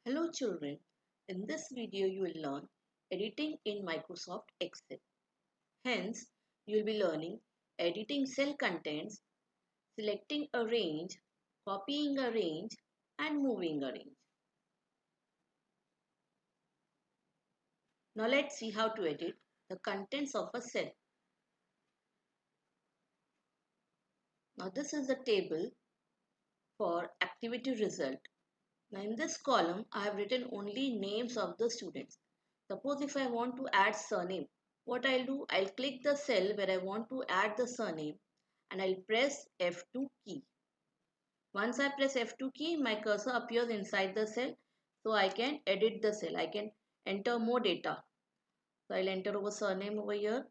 Hello children, in this video you will learn editing in Microsoft Excel. Hence, you will be learning editing cell contents, selecting a range, copying a range and moving a range. Now let's see how to edit the contents of a cell. Now this is the table for activity result. Now in this column I have written only names of the students. Suppose if I want to add surname, what I'll do, I'll click the cell where I want to add the surname and I'll press F2 key. Once I press F2 key, my cursor appears inside the cell, so I can edit the cell. I can enter more data. So I'll enter over surname over here.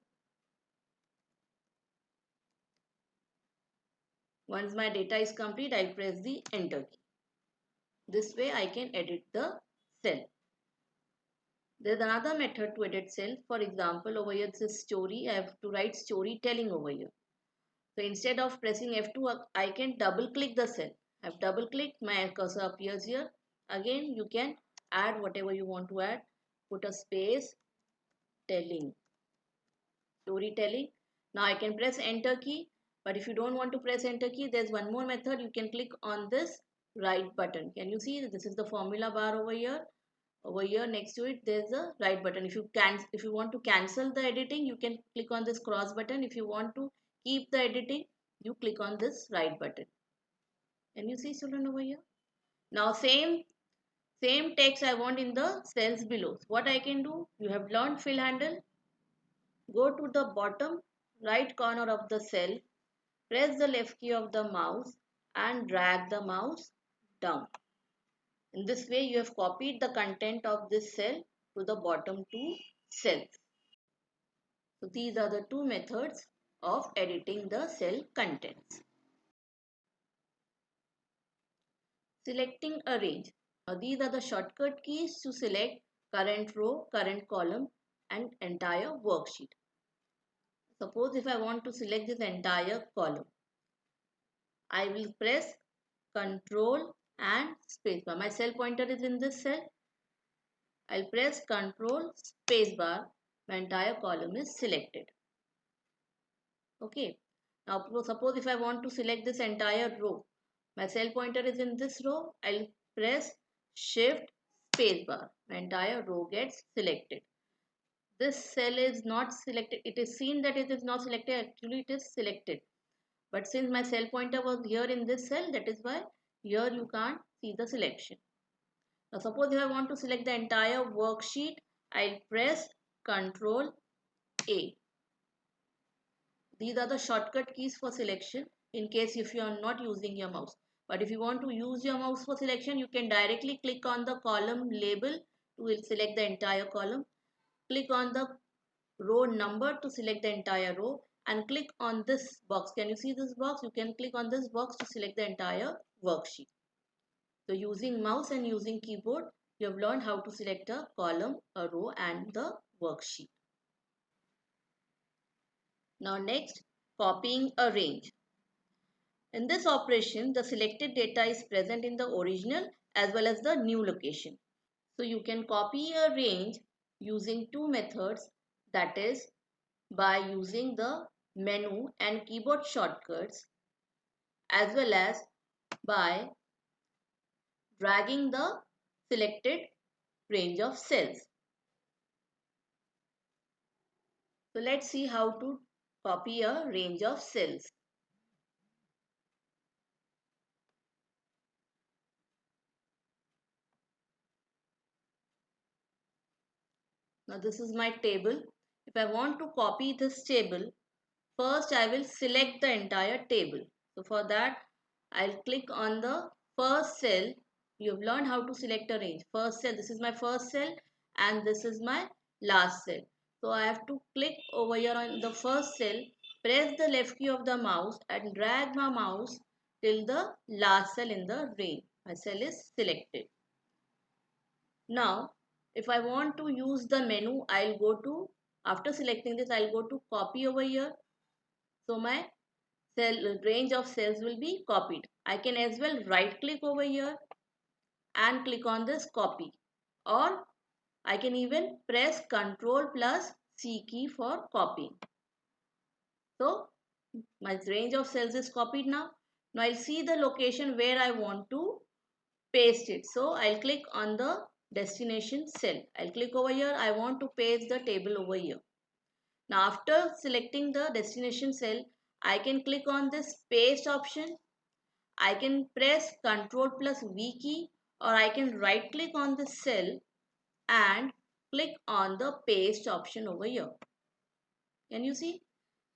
Once my data is complete, I'll press the enter key. This way I can edit the cell. There's another method to edit cell. For example, over here it says story. I have to write storytelling over here. So instead of pressing F2, I can double click the cell. I've double clicked, my cursor appears here. Again, you can add whatever you want to add. Put a space, telling, storytelling. Now I can press enter key. But if you don't want to press enter key, there's one more method. You can click on this right button. Can you see this is the formula bar over here? Over here next to it, there's a right button. If you want to cancel the editing, you can click on this cross button. If you want to keep the editing, you click on this right button. Can you see children over here? Now same text I want in the cells below. What I can do, you have learned fill handle. Go to the bottom right corner of the cell, press the left key of the mouse and drag the mouse down. In this way you have copied the content of this cell to the bottom two cells. So these are the two methods of editing the cell contents. Selecting a range. Now these are the shortcut keys to select current row, current column and entire worksheet. Suppose if I want to select this entire column, I will press Control and spacebar. My cell pointer is in this cell. I'll press Control spacebar. My entire column is selected. Okay. Now suppose if I want to select this entire row, my cell pointer is in this row. I'll press Shift spacebar. My entire row gets selected. This cell is not selected. It is seen that it is not selected. Actually, it is selected. But since my cell pointer was here in this cell, that is why here you can't see the selection. Now suppose if I want to select the entire worksheet, I'll press Ctrl A. These are the shortcut keys for selection in case if you are not using your mouse. But if you want to use your mouse for selection, you can directly click on the column label to select the entire column. Click on the row number to select the entire row and click on this box. Can you see this box? You can click on this box to select the entire worksheet. So using mouse and using keyboard, you have learned how to select a column, a row and the worksheet. Now next, copying a range. In this operation, the selected data is present in the original as well as the new location. So you can copy a range using two methods, that is by using the menu and keyboard shortcuts as well as by dragging the selected range of cells. So let's see how to copy a range of cells. Now this is my table. If I want to copy this table, first I will select the entire table. So for that, I'll click on the first cell. You have learned how to select a range. First cell, this is my first cell and this is my last cell. So I have to click over here on the first cell, press the left key of the mouse and drag my mouse till the last cell in the range. My cell is selected. Now, if I want to use the menu, I'll go to, after selecting this, I'll go to copy over here. So my cell range of cells will be copied. I can as well right click over here and click on this copy, or I can even press Ctrl plus C key for copying. So my range of cells is copied now. Now I'll see the location where I want to paste it. So I'll click on the destination cell. I'll click over here. I want to paste the table over here. Now after selecting the destination cell, I can click on this paste option. I can press Ctrl plus V key, or I can right click on the cell and click on the paste option over here. Can you see?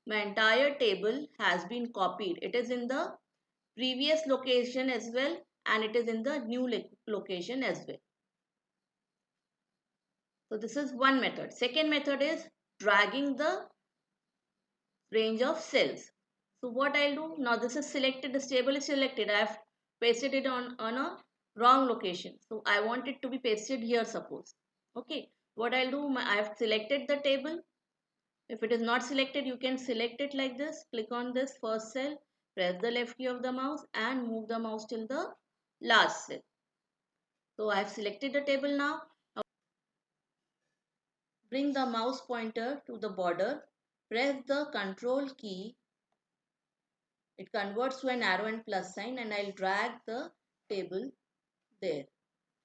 My entire table has been copied. It is in the previous location as well, and it is in the new location as well. So this is one method. Second method is dragging the range of cells. So what I'll do now, this is selected, this table is selected. I have pasted it on a wrong location. So I want it to be pasted here, suppose. Okay, what I'll do, I have selected the table. If it is not selected, you can select it like this. Click on this first cell, press the left key of the mouse and move the mouse till the last cell. So I have selected the table now. Bring the mouse pointer to the border, press the Control key. It converts to an arrow and plus sign, and I'll drag the table there,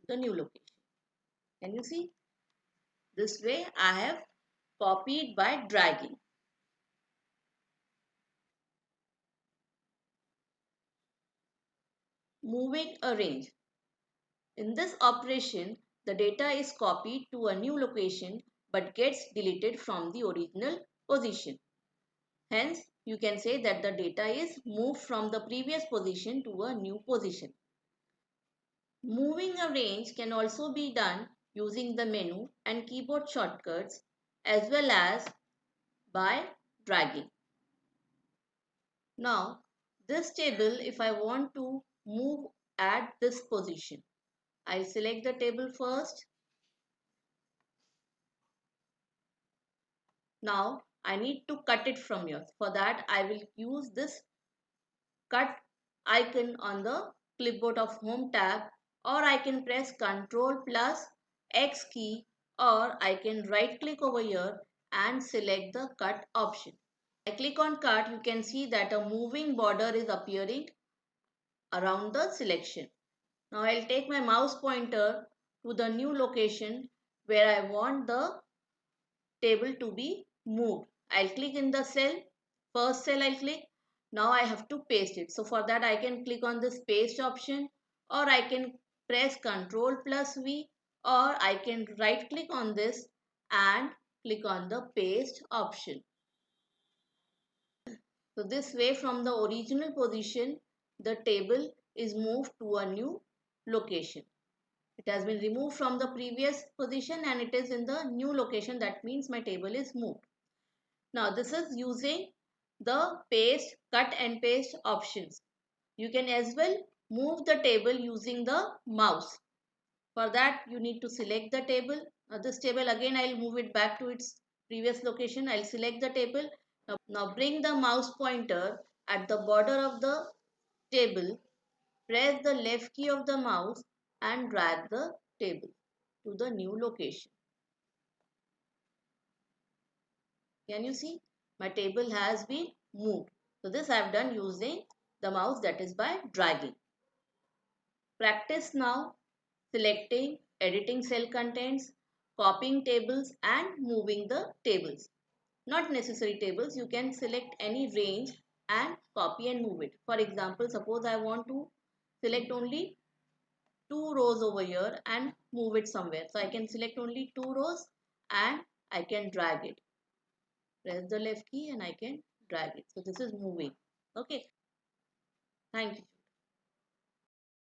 the new location. Can you see? This way I have copied by dragging. Moving a range. In this operation, the data is copied to a new location but gets deleted from the original position. Hence, you can say that the data is moved from the previous position to a new position. Moving a range can also be done using the menu and keyboard shortcuts as well as by dragging. Now, this table, if I want to move at this position, I select the table first. Now, I need to cut it from here. For that, I will use this cut icon on the clipboard of home tab, or I can press Ctrl plus X key, or I can right click over here and select the cut option. I click on cut, you can see that a moving border is appearing around the selection. Now I'll take my mouse pointer to the new location where I want the table to be moved. I'll click in the cell, first cell I'll click. Now I have to paste it. So for that I can click on this paste option, or I can press Ctrl plus V, or I can right click on this and click on the paste option. So this way, from the original position, the table is moved to a new location. It has been removed from the previous position and it is in the new location. That means my table is moved. Now this is using the paste, cut and paste options. You can as well move the table using the mouse. For that you need to select the table. This table again I will move it back to its previous location. I will select the table. Now bring the mouse pointer at the border of the table. Press the left key of the mouse and drag the table to the new location. Can you see? My table has been moved. So this I have done using the mouse, that is by dragging. Practice now selecting, editing cell contents, copying tables and moving the tables. Not necessary tables, you can select any range and copy and move it. For example, suppose I want to select only 2 rows over here and move it somewhere. So I can select only 2 rows and I can drag it. Press the left key and I can drag it. So this is moving. Okay. Thank you.